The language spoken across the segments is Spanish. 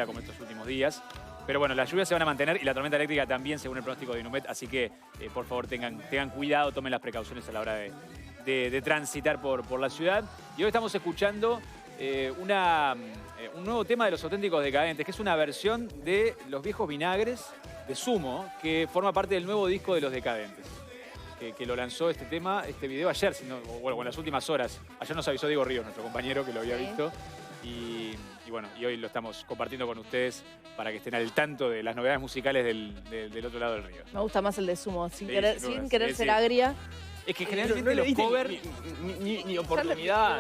como estos últimos días. Pero bueno, las lluvias se van a mantener y la tormenta eléctrica también, según el pronóstico de Inumet. Así que, por favor, tengan cuidado, tomen las precauciones a la hora de transitar por la ciudad. Y hoy estamos escuchando un nuevo tema de Los Auténticos Decadentes, que es una versión de Los Viejos Vinagres de Sumo, que forma parte del nuevo disco de Los Decadentes. Que lo lanzó este video ayer, en las últimas horas. Ayer nos avisó Diego Ríos, nuestro compañero, que lo había visto. Y bueno, y hoy lo estamos compartiendo con ustedes para que estén al tanto de las novedades musicales del otro lado del río. Me gusta más el de Sumo, sin querer ser sí. agria. Es que generalmente los covers... Ni oportunidad.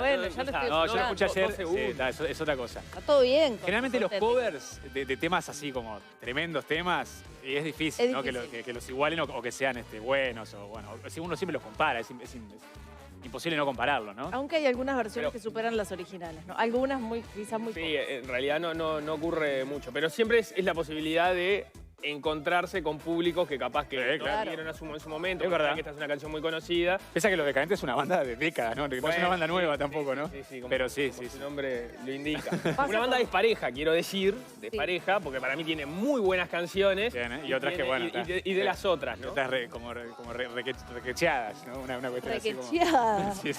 No, yo lo escuché ayer, es otra cosa. Está todo bien. Generalmente los covers de temas así como tremendos temas, y es difícil, ¿no? Que los igualen o que sean buenos. O bueno, uno siempre los compara, es imposible no compararlo, ¿no? Aunque hay algunas versiones que superan las originales, ¿no? Algunas quizás muy pocas. Sí, en realidad no ocurre mucho, pero siempre es la posibilidad de encontrarse con públicos que capaz que no vieron a Sumo en su momento. Es verdad que esta es una canción muy conocida. Pesa que Los Decadentes es una banda de décadas, ¿no? No es una banda nueva tampoco, ¿no? Sí, pero sí. Su nombre lo indica. Una banda despareja, quiero decir, despareja, porque para mí tiene muy buenas canciones. Bien, y otras que, bueno... Y de las otras, ¿no? Otras como requecheadas, ¿no? Una cuestión así como... Sí,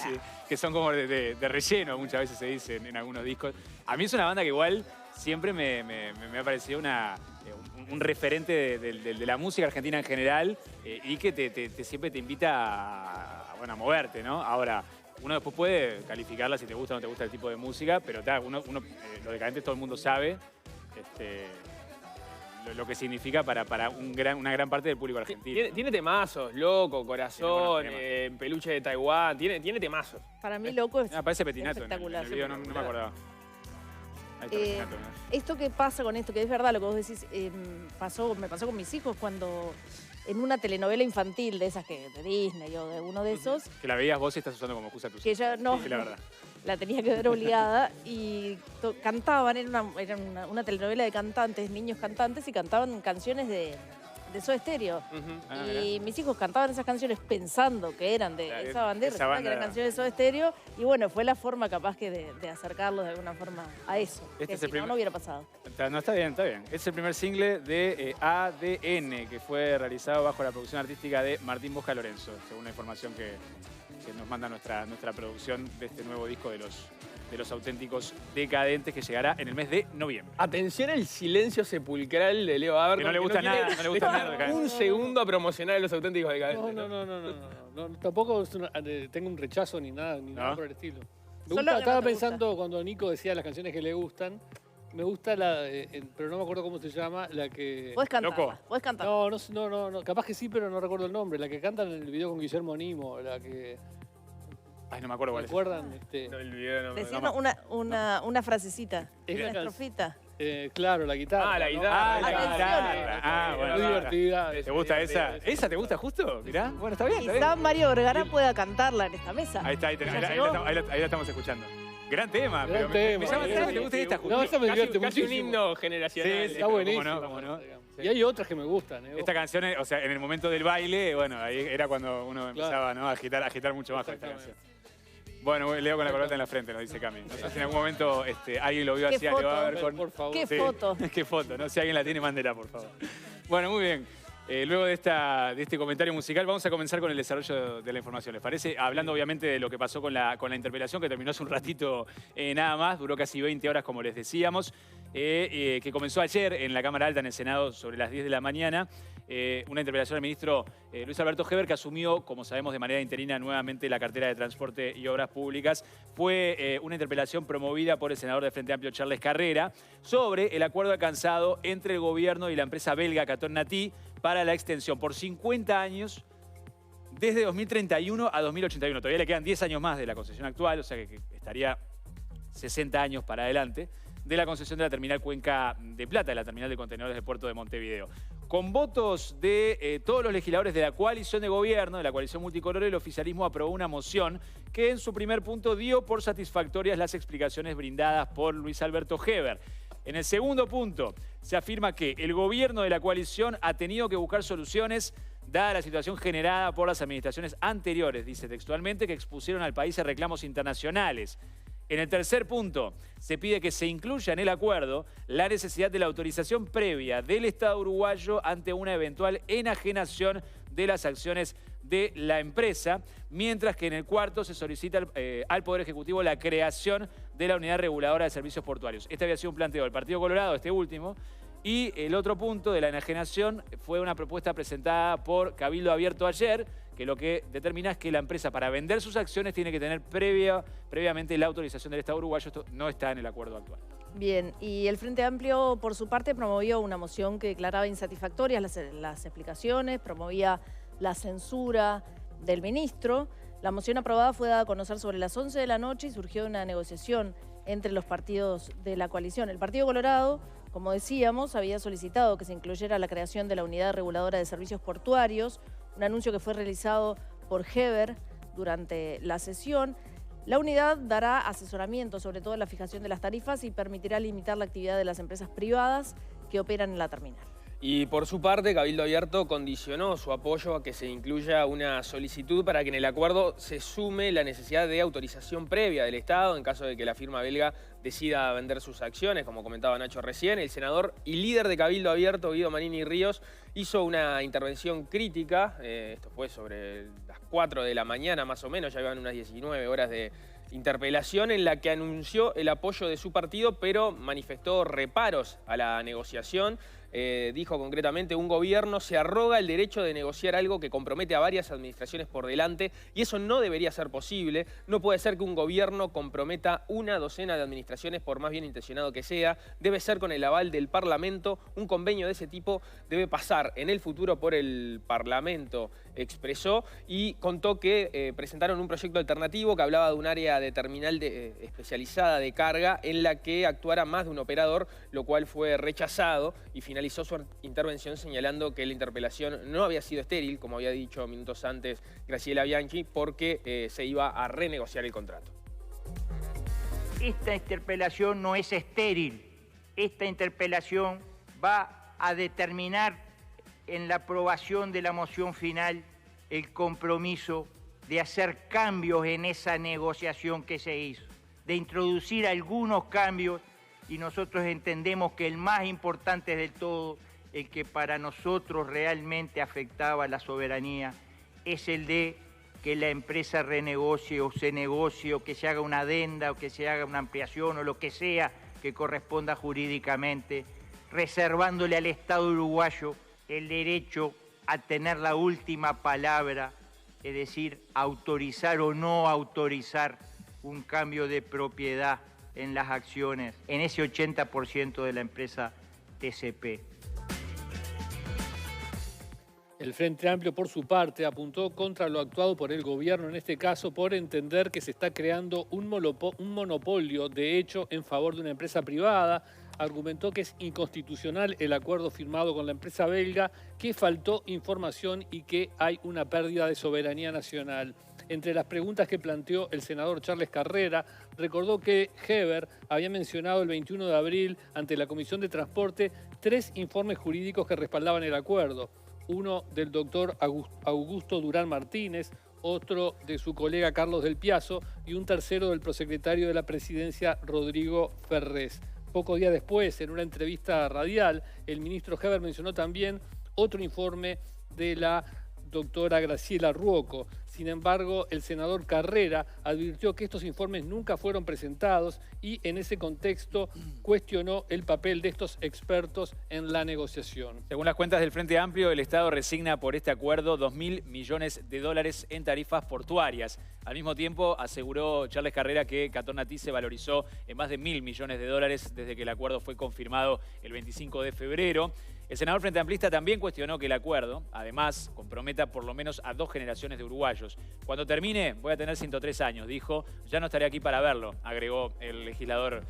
que son como de relleno, muchas veces se dice en algunos discos. A mí es una banda que igual siempre me ha parecido un referente de la música argentina en general y que siempre te invita a moverte, ¿no? Ahora, uno después puede calificarla si te gusta o no te gusta el tipo de música, pero Los Decadentes todo el mundo sabe lo que significa para una gran parte del público argentino. Tiene temazos, Loco, Corazón, Peluche de Taiwán, tiene temazos. Para mí Loco es parece Petinato espectacular. En el video, no me acordaba. Esto que pasa con esto, que es verdad lo que vos decís, me pasó con mis hijos cuando en una telenovela infantil de esas de Disney o de uno de esos. Que la veías vos y estás usando como excusa tus hijos. Que ya no, sí, la verdad. La tenía que ver obligada y cantaban, era una telenovela de cantantes, niños cantantes, y cantaban canciones de Soda Stereo. Y mis hijos cantaban esas canciones pensando que eran de esa bandera, que eran canciones de Soda Stereo. Y bueno, fue la forma capaz que de acercarlos de alguna forma a eso. Que si no hubiera pasado. No, está bien. Es el primer single de ADN, que fue realizado bajo la producción artística de Martín Bosca Lorenzo, según la información que nos manda nuestra producción de este nuevo disco de los Auténticos Decadentes, que llegará en el mes de noviembre. Atención al silencio sepulcral de Leo Aberton. Que no le gusta nada, no le gusta nada. Un segundo a promocionar a Los Auténticos Decadentes. No, tampoco tengo un rechazo ni nada por el estilo. Estaba pensando cuando Nico decía las canciones que le gustan. Me gusta pero no me acuerdo cómo se llama, la que... ¿Puedes cantar? Loco. ¿Puedes cantar? No, capaz que sí, pero no recuerdo el nombre. La que cantan en el video con Guillermo Nimo, la que... Ay, no me acuerdo cuál es. ¿Recuerdan? No, el video Decirnos una frasecita, una estrofita. Claro, la guitarra. La guitarra. La guitarra. Bueno, muy divertida. ¿Te gusta esa? ¿Esa te gusta justo? Mirá, bueno, está bien. Quizá Mario Vergara pueda cantarla en esta mesa. Ahí la estamos escuchando. Gran tema, Gran pero tema. me llama la atención que te guste esta justo. No, esa me divierte casi un muchísimo. himno generacional. Sí, Está buenísimo. ¿Cómo no? Y hay otras que me gustan. Esta canción, o sea, en el momento del baile, bueno, ahí era cuando uno empezaba, ¿no? a agitar mucho más con esta canción. Bueno, Leo con la corbata en la frente, nos dice Cami. No sé si en algún momento alguien lo vio así a Leo Aberton. Por favor. ¿Qué foto? Qué foto, ¿no? Si alguien la tiene, mándela, por favor. Bueno, muy bien. Luego de este comentario musical, vamos a comenzar con el desarrollo de la información, ¿les parece? Hablando obviamente de lo que pasó con la interpelación, que terminó hace un ratito nada más, duró casi 20 horas, como les decíamos, que comenzó ayer en la Cámara Alta, en el Senado, sobre las 10 de la mañana. Una interpelación al ministro Luis Alberto Heber, que asumió, como sabemos, de manera interina nuevamente la cartera de Transporte y Obras Públicas. Fue una interpelación promovida por el senador de Frente Amplio, Charles Carrera, sobre el acuerdo alcanzado entre el gobierno y la empresa belga Caton Nati para la extensión por 50 años desde 2031 a 2081. Todavía le quedan 10 años más de la concesión actual, o sea que estaría 60 años para adelante, de la concesión de la terminal Cuenca de Plata, de la terminal de contenedores del puerto de Montevideo. Con votos de todos los legisladores de la coalición de gobierno, de la coalición multicolor, el oficialismo aprobó una moción que en su primer punto dio por satisfactorias las explicaciones brindadas por Luis Alberto Heber. En el segundo punto, se afirma que el gobierno de la coalición ha tenido que buscar soluciones dada la situación generada por las administraciones anteriores, dice textualmente, que expusieron al país a reclamos internacionales. En el tercer punto, se pide que se incluya en el acuerdo la necesidad de la autorización previa del Estado uruguayo ante una eventual enajenación de las acciones de la empresa, mientras que en el cuarto se solicita al Poder Ejecutivo la creación de la Unidad Reguladora de Servicios Portuarios. Este había sido un planteo del Partido Colorado, este último, y el otro punto de la enajenación fue una propuesta presentada por Cabildo Abierto ayer, que lo que determina es que la empresa para vender sus acciones tiene que tener previamente la autorización del Estado uruguayo. Esto no está en el acuerdo actual. Bien, y el Frente Amplio, por su parte, promovió una moción que declaraba insatisfactorias las explicaciones, promovía la censura del ministro. La moción aprobada fue dada a conocer sobre las 11 de la noche y surgió de una negociación entre los partidos de la coalición. El Partido Colorado, como decíamos, había solicitado que se incluyera la creación de la Unidad Reguladora de Servicios Portuarios, un anuncio que fue realizado por Heber durante la sesión. La unidad dará asesoramiento sobre todo en la fijación de las tarifas y permitirá limitar la actividad de las empresas privadas que operan en la terminal. Y por su parte, Cabildo Abierto condicionó su apoyo a que se incluya una solicitud para que en el acuerdo se sume la necesidad de autorización previa del Estado en caso de que la firma belga decida vender sus acciones, como comentaba Nacho recién. El senador y líder de Cabildo Abierto, Guido Manini Ríos, hizo una intervención crítica, esto fue sobre las 4 de la mañana más o menos, ya iban unas 19 horas de interpelación, en la que anunció el apoyo de su partido, pero manifestó reparos a la negociación. Dijo concretamente: un gobierno se arroga el derecho de negociar algo que compromete a varias administraciones por delante y eso no debería ser posible. No puede ser que un gobierno comprometa una docena de administraciones por más bien intencionado que sea. Debe ser con el aval del Parlamento. Un convenio de ese tipo debe pasar en el futuro por el Parlamento, expresó, y contó que presentaron un proyecto alternativo que hablaba de un área de terminal especializada de carga en la que actuara más de un operador, lo cual fue rechazado, y finalizó su intervención señalando que la interpelación no había sido estéril, como había dicho minutos antes Graciela Bianchi, porque se iba a renegociar el contrato. Esta interpelación no es estéril. Esta interpelación va a determinar en la aprobación de la moción final el compromiso de hacer cambios en esa negociación que se hizo, de introducir algunos cambios. Y nosotros entendemos que el más importante de todo, el que para nosotros realmente afectaba a la soberanía, es el de que la empresa renegocie o se negocie o que se haga una adenda o que se haga una ampliación o lo que sea que corresponda jurídicamente, reservándole al Estado uruguayo el derecho a tener la última palabra, es decir, autorizar o no autorizar un cambio de propiedad en las acciones, en ese 80% de la empresa TCP. El Frente Amplio, por su parte, apuntó contra lo actuado por el gobierno, en este caso por entender que se está creando un monopolio de hecho en favor de una empresa privada. Argumentó que es inconstitucional el acuerdo firmado con la empresa belga, que faltó información y que hay una pérdida de soberanía nacional. Entre las preguntas que planteó el senador Charles Carrera, recordó que Heber había mencionado el 21 de abril ante la Comisión de Transporte 3 informes jurídicos que respaldaban el acuerdo. Uno del doctor Augusto Durán Martínez, otro de su colega Carlos del Piazzo y un tercero del prosecretario de la Presidencia Rodrigo Ferrés. Pocos días después, en una entrevista radial, el ministro Heber mencionó también otro informe de la doctora Graciela Ruocco. Sin embargo, el senador Carrera advirtió que estos informes nunca fueron presentados y en ese contexto cuestionó el papel de estos expertos en la negociación. Según las cuentas del Frente Amplio, el Estado resigna por este acuerdo 2.000 millones de dólares en tarifas portuarias. Al mismo tiempo, aseguró Charles Carrera que Catonatí se valorizó en más de 1.000 millones de dólares desde que el acuerdo fue confirmado el 25 de febrero. El senador Frente Amplista también cuestionó que el acuerdo, además, comprometa por lo menos a 2 generaciones de uruguayos. Cuando termine, voy a tener 103 años, dijo. Ya no estaré aquí para verlo, agregó el legislador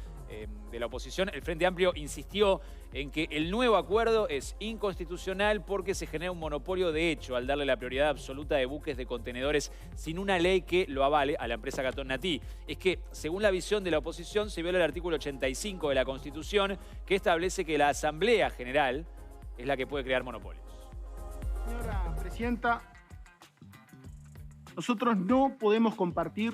de la oposición. El Frente Amplio insistió en que el nuevo acuerdo es inconstitucional porque se genera un monopolio de hecho al darle la prioridad absoluta de buques de contenedores sin una ley que lo avale a la empresa Catonatí. Es que, según la visión de la oposición, se viola el artículo 85 de la Constitución, que establece que la Asamblea General es la que puede crear monopolios. Señora Presidenta, nosotros no podemos compartir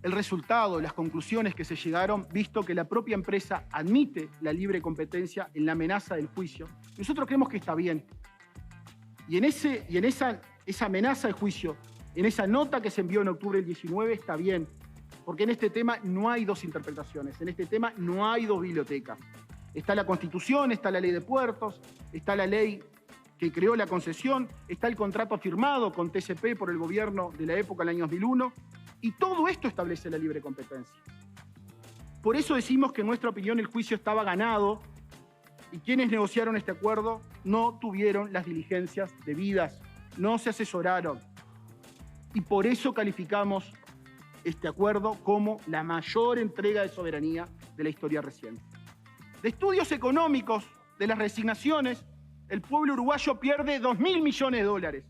el resultado, las conclusiones que se llegaron, visto que la propia empresa admite la libre competencia en la amenaza del juicio. Nosotros creemos que está bien. Y en esa amenaza del juicio, en esa nota que se envió en octubre del 19, está bien. Porque en este tema no hay dos interpretaciones, en este tema no hay dos bibliotecas. Está la Constitución, está la Ley de Puertos, está la ley que creó la concesión, está el contrato firmado con TCP por el gobierno de la época, el año 2001, y todo esto establece la libre competencia. Por eso decimos que en nuestra opinión el juicio estaba ganado y quienes negociaron este acuerdo no tuvieron las diligencias debidas, no se asesoraron. Y por eso calificamos este acuerdo como la mayor entrega de soberanía de la historia reciente. De estudios económicos de las resignaciones, el pueblo uruguayo pierde 2.000 millones de dólares.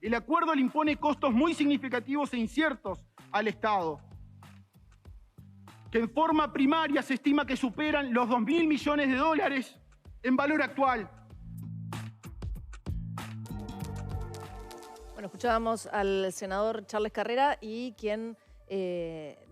El acuerdo le impone costos muy significativos e inciertos al Estado, que en forma primaria se estima que superan los 2.000 millones de dólares en valor actual. Bueno, escuchábamos al senador Charles Carrera y quien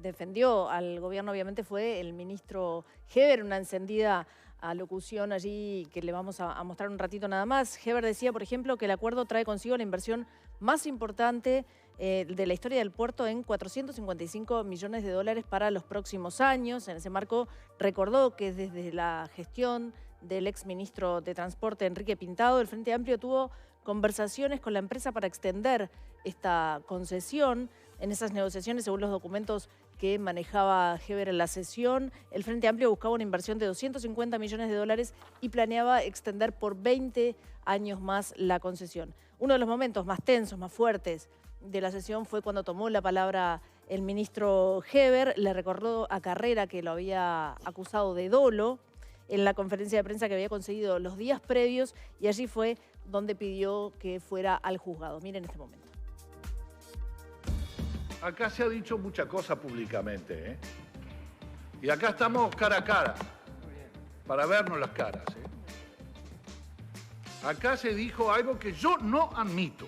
defendió al gobierno obviamente fue el ministro Heber, una encendida alocución allí que le vamos a mostrar un ratito nada más. Heber decía, por ejemplo, que el acuerdo trae consigo la inversión más importante de la historia del puerto en 455 millones de dólares para los próximos años. En ese marco recordó que desde la gestión del exministro de Transporte, Enrique Pintado, el Frente Amplio tuvo conversaciones con la empresa para extender esta concesión. En esas negociaciones, según los documentos que manejaba Heber en la sesión, el Frente Amplio buscaba una inversión de 250 millones de dólares y planeaba extender por 20 años más la concesión. Uno de los momentos más tensos, más fuertes de la sesión fue cuando tomó la palabra el ministro Heber. Le recordó a Carrera que lo había acusado de dolo en la conferencia de prensa que había conseguido los días previos y allí fue donde pidió que fuera al juzgado. Miren este momento. Acá se ha dicho mucha cosa públicamente, ¿eh? Y acá estamos cara a cara, para vernos las caras, ¿eh? Acá se dijo algo que yo no admito.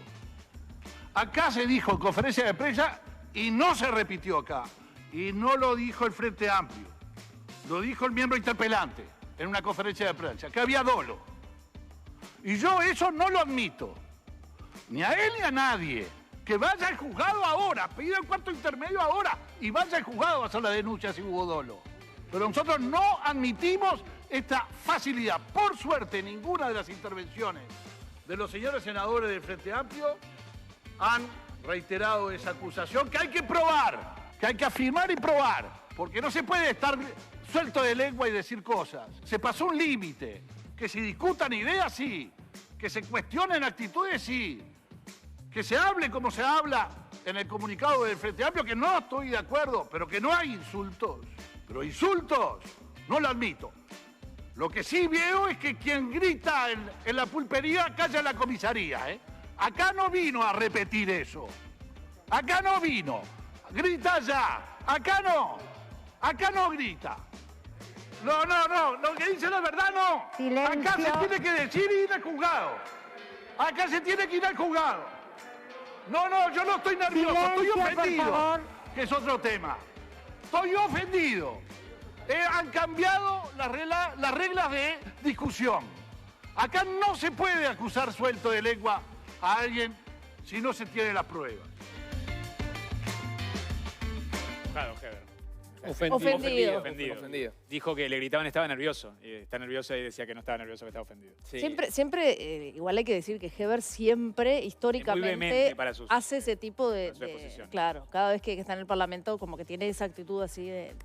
Acá se dijo en conferencia de prensa y no se repitió acá. Y no lo dijo el Frente Amplio. Lo dijo el miembro interpelante en una conferencia de prensa, que había dolo. Y yo eso no lo admito. Ni a él ni a nadie. Que vaya al juzgado ahora, pida el cuarto intermedio ahora y vaya al juzgado a hacer la denuncia si hubo dolo. Pero nosotros no admitimos esta facilidad. Por suerte, ninguna de las intervenciones de los señores senadores del Frente Amplio han reiterado esa acusación que hay que probar, que hay que afirmar y probar, porque no se puede estar suelto de lengua y decir cosas. Se pasó un límite. Que se discutan ideas, sí. Que se cuestionen actitudes, sí. Que se hable como se habla en el comunicado del Frente Amplio, que no estoy de acuerdo, pero que no hay insultos. Pero insultos no lo admito. Lo que sí veo es que quien grita en la pulpería calla en la comisaría, ¿eh? Acá no vino a repetir eso. Acá no vino. Grita ya. Acá no grita. No. Lo que dice la verdad no. Silencio. Acá se tiene que decir y ir al juzgado. Acá se tiene que ir al juzgado. No, yo no estoy nervioso, Silencio, estoy ofendido, por favor. que es otro tema. Estoy ofendido. Han cambiado las reglas de discusión. Acá no se puede acusar suelto de lengua a alguien si no se tiene las pruebas. Claro, Heber. Ofendido. Dijo que le gritaban estaba nervioso. Y está nervioso y decía que no estaba nervioso, que estaba ofendido. Sí. Siempre igual hay que decir que Heber siempre, históricamente, para sus, hace ese tipo de posición. claro, cada vez que está en el Parlamento como que tiene esa actitud así de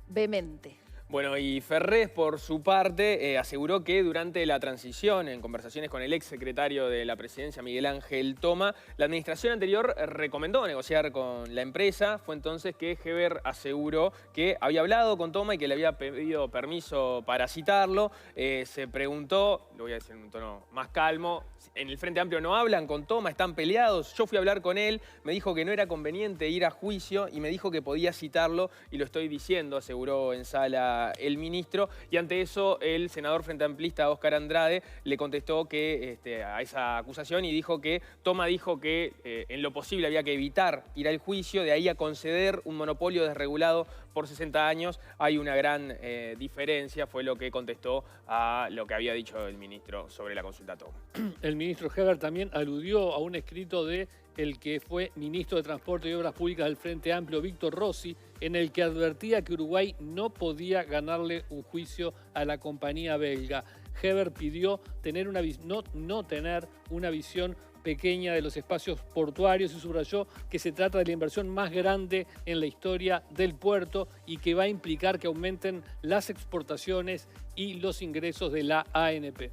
vehemente. Bueno, y Ferrés, por su parte, aseguró que durante la transición, en conversaciones con el exsecretario de la Presidencia, Miguel Ángel Toma, la administración anterior recomendó negociar con la empresa. Fue entonces que Heber aseguró que había hablado con Toma y que le había pedido permiso para citarlo. Se preguntó, lo voy a decir en un tono más calmo, en el Frente Amplio no hablan con Toma, están peleados. Yo fui a hablar con él, me dijo que no era conveniente ir a juicio y me dijo que podía citarlo y lo estoy diciendo, aseguró en sala decía el ministro, y ante eso el senador frente amplista Óscar Andrade le contestó que a esa acusación y dijo que Toma dijo que en lo posible había que evitar ir al juicio, de ahí a conceder un monopolio desregulado por 60 años hay una gran diferencia, fue lo que contestó a lo que había dicho el ministro sobre la consulta Toma. El ministro Heber también aludió a un escrito de el que fue ministro de Transporte y Obras Públicas del Frente Amplio, Víctor Rossi, en el que advertía que Uruguay no podía ganarle un juicio a la compañía belga. Heber pidió tener no tener una visión pequeña de los espacios portuarios y subrayó que se trata de la inversión más grande en la historia del puerto y que va a implicar que aumenten las exportaciones y los ingresos de la ANP.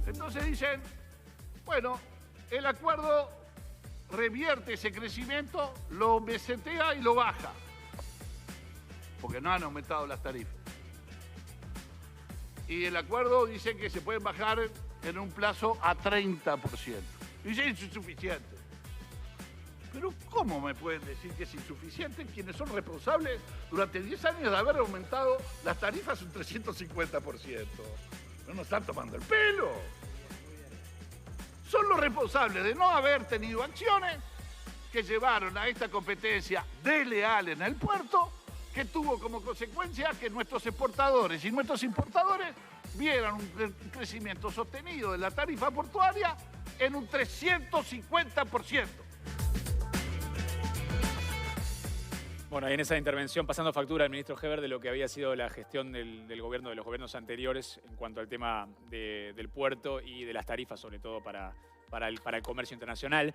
Entonces dicen, bueno, el acuerdo revierte ese crecimiento, lo mesetea y lo baja, porque no han aumentado las tarifas. Y el acuerdo dice que se pueden bajar en un plazo a 30%. Dice es insuficiente. Pero ¿cómo me pueden decir que es insuficiente quienes son responsables durante 10 años de haber aumentado las tarifas un 350%? No nos están tomando el pelo. Son los responsables de no haber tenido acciones que llevaron a esta competencia desleal en el puerto, que tuvo como consecuencia que nuestros exportadores y nuestros importadores vieran un crecimiento sostenido de la tarifa portuaria en un 350%. Bueno, ahí en esa intervención, pasando factura al ministro Heber de lo que había sido la gestión del gobierno, de los gobiernos anteriores en cuanto al tema del puerto y de las tarifas, sobre todo para el comercio internacional.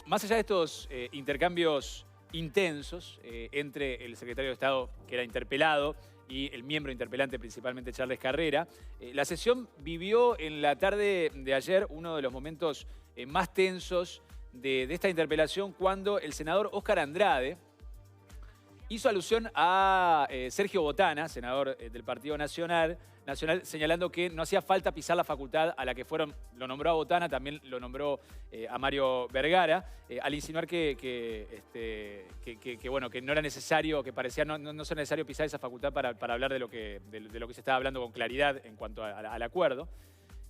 Más allá de estos intercambios intensos entre el secretario de Estado, que era interpelado, y el miembro interpelante, principalmente Charles Carrera, la sesión vivió en la tarde de ayer uno de los momentos más tensos de esta interpelación, cuando el senador Óscar Andrade hizo alusión a Sergio Botana, senador del Partido Nacional, señalando que no hacía falta pisar la facultad a la que fueron. Lo nombró a Botana, también lo nombró a Mario Vergara, al insinuar que no era necesario, que parecía no ser necesario pisar esa facultad para hablar de lo que se estaba hablando con claridad en cuanto al acuerdo.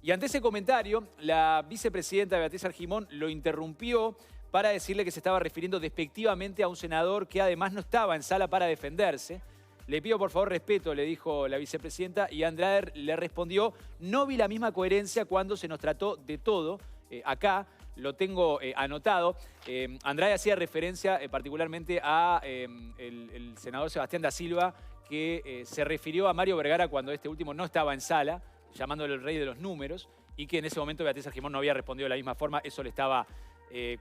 Y ante ese comentario, la vicepresidenta Beatriz Argimón lo interrumpió para decirle que se estaba refiriendo despectivamente a un senador que además no estaba en sala para defenderse. Le pido por favor respeto, le dijo la vicepresidenta, y Andrade le respondió: no vi la misma coherencia cuando se nos trató de todo. Acá lo tengo anotado. Andrade hacía referencia particularmente a el senador Sebastián da Silva, que se refirió a Mario Vergara cuando este último no estaba en sala, llamándole el rey de los números, y que en ese momento Beatriz Argimón no había respondido de la misma forma. Eso le estaba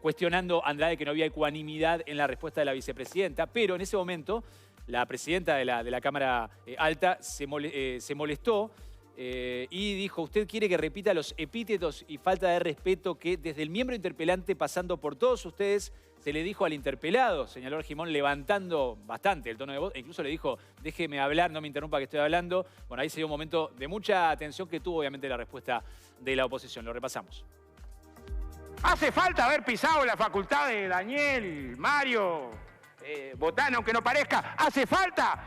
cuestionando a Andrade, que no había ecuanimidad en la respuesta de la vicepresidenta, pero en ese momento la presidenta de la Cámara Alta se molestó y dijo: usted quiere que repita los epítetos y falta de respeto que desde el miembro interpelante, pasando por todos ustedes, se le dijo al interpelado, señaló Argimón, levantando bastante el tono de voz, e incluso le dijo: déjeme hablar, no me interrumpa que estoy hablando. Bueno, ahí se dio un momento de mucha atención que tuvo obviamente la respuesta de la oposición. Lo repasamos. Hace falta haber pisado la facultad de Daniel, Mario, Botana, aunque no parezca. Hace falta,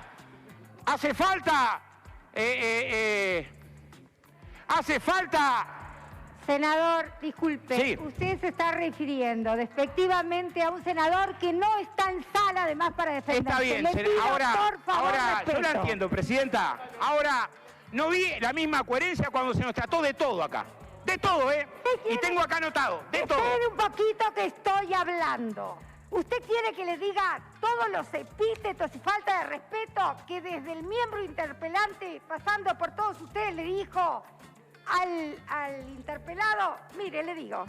Senador, disculpe, Sí. usted se está refiriendo despectivamente a un senador que no está en sala además para defenderse. Está bien, Le pido, por favor, yo la respeto. entiendo, presidenta. Ahora, no vi la misma coherencia cuando se nos trató de todo acá. De todo, ¿eh? Y tengo acá anotado, de todo. Espere un poquito que estoy hablando. ¿Usted quiere que le diga todos los epítetos y falta de respeto que desde el miembro interpelante, pasando por todos ustedes, le dijo al interpelado? Mire, le digo,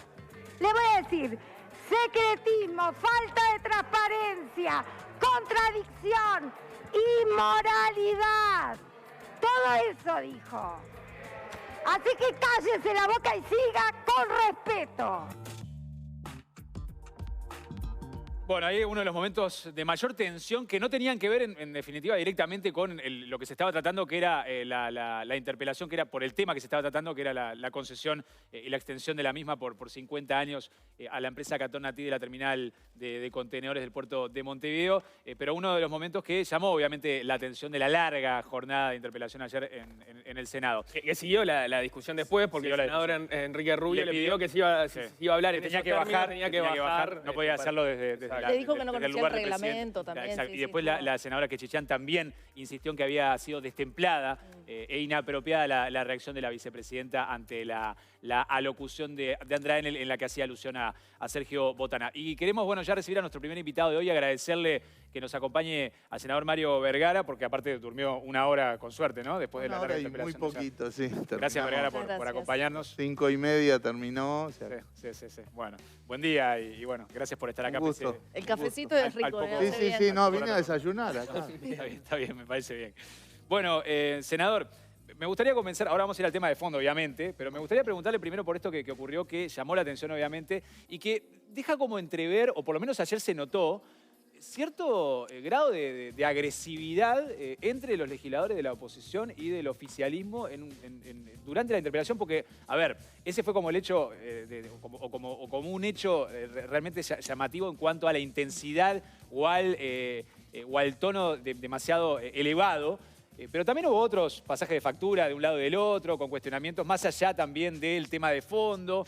le voy a decir: secretismo, falta de transparencia, contradicción, inmoralidad. Todo eso dijo. Así que cállese la boca y siga con respeto. Bueno, ahí uno de los momentos de mayor tensión que no tenían que ver, en definitiva, directamente con lo que se estaba tratando, que era la interpelación, que era por el tema que se estaba tratando, que era la concesión y la extensión de la misma por 50 años a la empresa Catón Natí de la terminal de contenedores del puerto de Montevideo. Pero uno de los momentos que llamó, obviamente, la atención de la larga jornada de interpelación ayer en el Senado. Que siguió la discusión después, porque el senador Enrique Rubio le pidió que se iba a hablar en tenía esos que bajar, tenía que bajar. No podía hacerlo desde le dijo que no conocía el reglamento también. Exacto. Y después la senadora Quechichán también insistió en que había sido destemplada e inapropiada la reacción de la vicepresidenta ante la alocución de Andrade en la que hacía alusión a Sergio Botana. Y queremos, bueno, ya recibir a nuestro primer invitado de hoy, agradecerle que nos acompañe al senador Mario Vergara, porque aparte durmió una hora con suerte, ¿no? Después de la larga interpelación. Muy poquito, sí. Gracias, Vergara, por acompañarnos. 5:30 terminó. O sea. Sí. Bueno, buen día y bueno, gracias por estar acá. El cafecito es rico. Sí, no, vine a desayunar acá. Está bien, me parece bien. Bueno, senador, me gustaría comenzar, ahora vamos a ir al tema de fondo, obviamente, pero me gustaría preguntarle primero por esto que ocurrió, que llamó la atención, obviamente, y que deja como entrever, o por lo menos ayer se notó, cierto grado de agresividad entre los legisladores de la oposición y del oficialismo durante la interpelación, porque, a ver, ese fue como el hecho, como un hecho realmente llamativo en cuanto a la intensidad o al tono demasiado elevado. Pero también hubo otros pasajes de factura de un lado y del otro, con cuestionamientos más allá también del tema de fondo,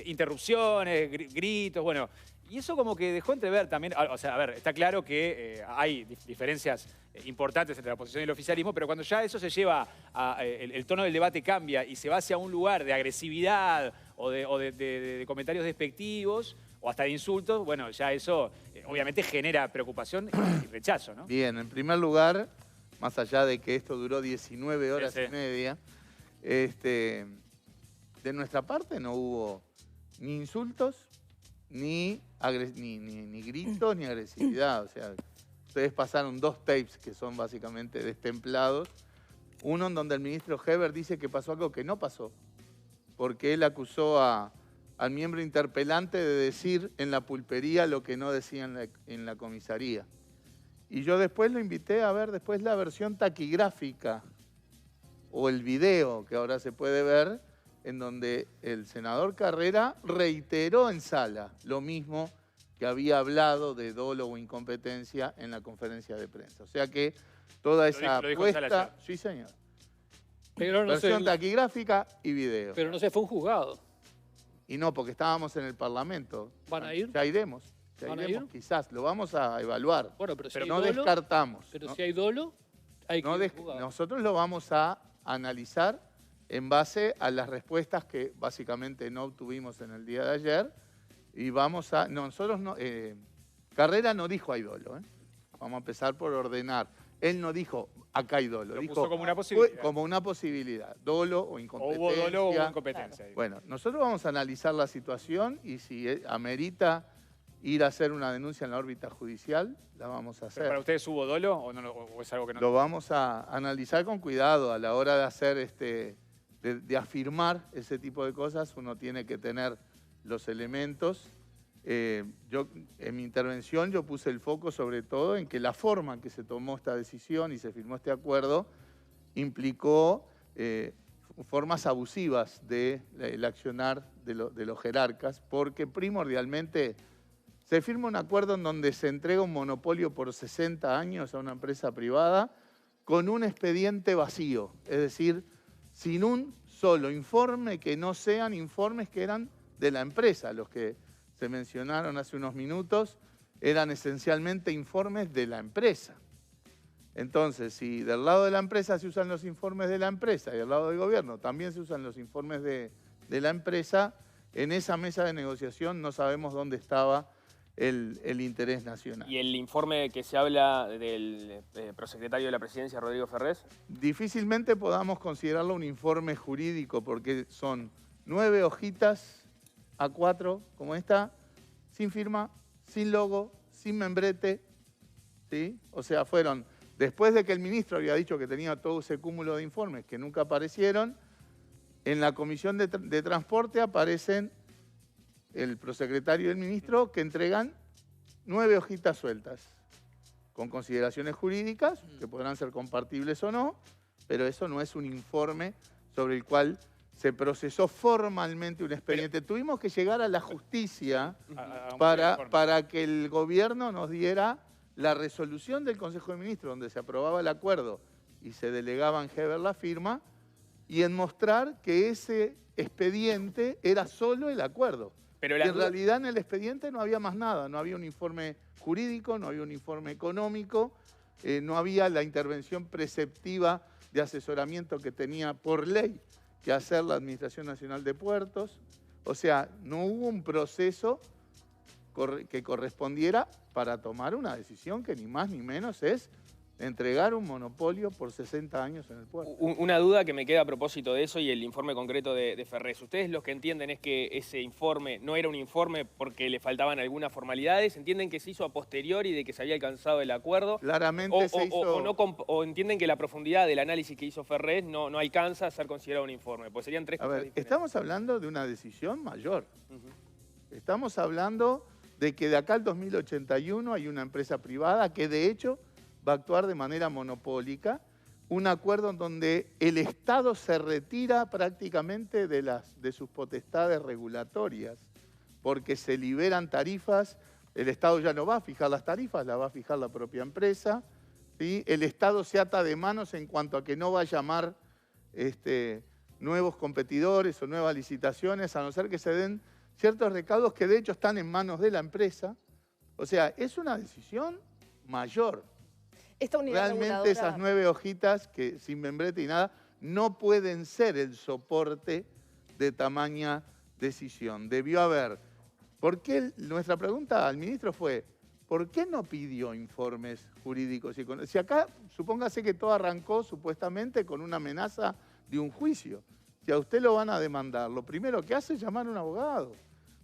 interrupciones, gritos, bueno. Y eso como que dejó entrever también, o sea, a ver, está claro que hay diferencias importantes entre la oposición y el oficialismo, pero cuando ya eso se lleva el tono del debate cambia y se va hacia un lugar de agresividad o de comentarios despectivos o hasta de insultos, bueno, ya eso obviamente genera preocupación y rechazo, ¿no? Bien, en primer lugar, más allá de que esto duró 19 horas y media, de nuestra parte no hubo ni insultos, ni gritos, ni agresividad. O sea, ustedes pasaron 2 tapes que son básicamente destemplados. Uno en donde el ministro Heber dice que pasó algo que no pasó, porque él acusó al miembro interpelante de decir en la pulpería lo que no decía en la comisaría. Y yo después lo invité a ver después la versión taquigráfica o el video que ahora se puede ver, en donde el senador Carrera reiteró en sala lo mismo que había hablado de dolo o incompetencia en la conferencia de prensa. O sea que toda esa apuesta... Sí, señor. Pero no versión taquigráfica y video. Pero no se fue un juzgado. Y no, porque estábamos en el Parlamento. ¿Van a ir? Ya iremos. ¿Van a ir? Quizás, lo vamos a evaluar. Bueno, pero si hay no dolo, descartamos. Pero ¿no? si hay dolo, hay que ir al juzgado. Nosotros lo vamos a analizar en base a las respuestas que básicamente no obtuvimos en el día de ayer. Y vamos a... No, nosotros no... Carrera no dijo hay dolo. Vamos a empezar por ordenar. Él no dijo acá hay dolo. Lo dijo puso como una posibilidad. Como una posibilidad. Dolo o incompetencia. O hubo dolo o hubo incompetencia. Claro. Bueno, nosotros vamos a analizar la situación y si amerita ir a hacer una denuncia en la órbita judicial, la vamos a hacer. ¿Pero para ustedes hubo dolo o, no, o es algo que no? Lo vamos a analizar con cuidado a la hora de hacer de afirmar ese tipo de cosas. Uno tiene que tener los elementos. Yo en mi intervención yo puse el foco sobre todo en que la forma en que se tomó esta decisión y se firmó este acuerdo implicó formas abusivas del accionar de los jerarcas, porque primordialmente se firma un acuerdo en donde se entrega un monopolio por 60 años a una empresa privada con un expediente vacío, es decir, sin un solo informe que no sean informes que eran de la empresa. Los que se mencionaron hace unos minutos eran esencialmente informes de la empresa. Entonces, si del lado de la empresa se usan los informes de la empresa y del lado del gobierno también se usan los informes de la empresa, en esa mesa de negociación no sabemos dónde estaba el interés nacional. ¿Y el informe que se habla del prosecretario de la Presidencia, Rodrigo Ferrés? Difícilmente podamos considerarlo un informe jurídico porque son 9 hojitas A4 como esta, sin firma, sin logo, sin membrete, ¿sí? O sea, fueron, después de que el ministro había dicho que tenía todo ese cúmulo de informes que nunca aparecieron, en la Comisión de Transporte aparecen el prosecretario y el ministro que entregan 9 hojitas sueltas, con consideraciones jurídicas, que podrán ser compartibles o no, pero eso no es un informe sobre el cual se procesó formalmente un expediente. Tuvimos que llegar a la justicia para que el gobierno nos diera la resolución del Consejo de Ministros, donde se aprobaba el acuerdo y se delegaba en Heber la firma, y en mostrar que ese expediente era solo el acuerdo. Pero en realidad en el expediente no había más nada, no había un informe jurídico, no había un informe económico, no había la intervención preceptiva de asesoramiento que tenía por ley que hacer la Administración Nacional de Puertos. O sea, no hubo un proceso que correspondiera para tomar una decisión que ni más ni menos es entregar un monopolio por 60 años en el puerto. Una duda que me queda a propósito de eso y el informe concreto de Ferrés. ¿Ustedes los que entienden es que ese informe no era un informe porque le faltaban algunas formalidades? ¿Entienden que se hizo a posteriori de que se había alcanzado el acuerdo? Claramente se hizo... ¿O entienden que la profundidad del análisis que hizo Ferrés no alcanza a ser considerado un informe? Pues serían tres cosas diferentes. Estamos hablando de una decisión mayor. Estamos hablando de que de acá al 2081 hay una empresa privada que de hecho va a actuar de manera monopólica, un acuerdo en donde el Estado se retira prácticamente de sus potestades regulatorias, porque se liberan tarifas, el Estado ya no va a fijar las tarifas, las va a fijar la propia empresa, ¿sí? El Estado se ata de manos en cuanto a que no va a llamar nuevos competidores o nuevas licitaciones, a no ser que se den ciertos recaudos que de hecho están en manos de la empresa. O sea, es una decisión mayor. Esta unidad Realmente reguladora... esas 9 hojitas, que sin membrete y nada, no pueden ser el soporte de tamaña decisión. Debió haber... ¿Por qué? Nuestra pregunta al ministro fue, ¿por qué no pidió informes jurídicos y económicos? Si acá, supóngase que todo arrancó supuestamente con una amenaza de un juicio. Si a usted lo van a demandar, lo primero que hace es llamar a un abogado